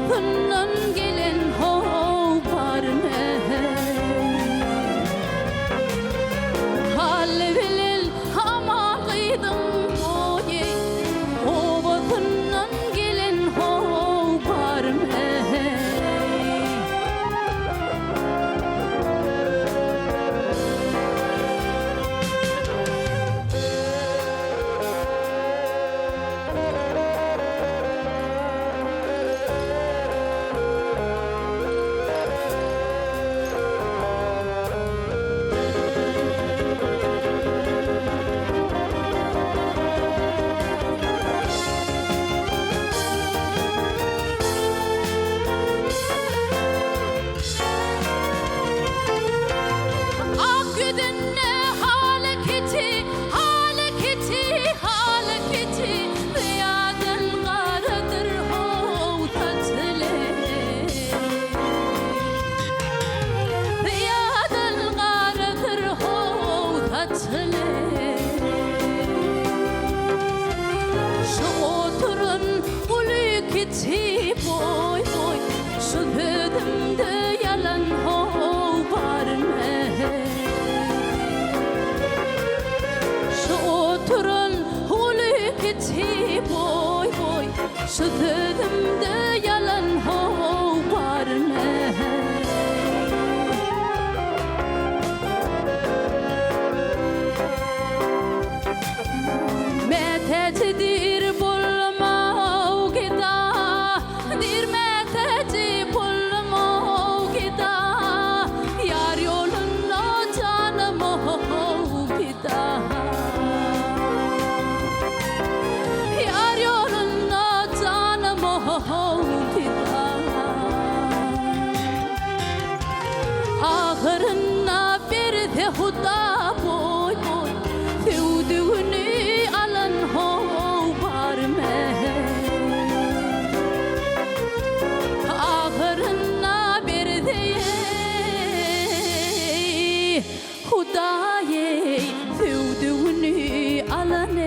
bakından gelen hov barme hal bilel ama kıydım boye o bakından gelen hov barme şu oturun ulu kiti boy boy şu hüdümde yalan hov barme şu oturun ulu kiti boy boy şu hüdümde yalan hov barme Metecidir bulma gida, dir meteci bulma gida, yar yolunda canım gida, yar yolunda canım gida, ahırına bir de huda boy boy, sevdiğini alan hov barme ahırına bir de hudaye sevdiğini alan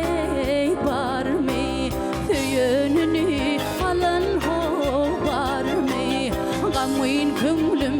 barme yönünü alan hov barme gamın kümlüm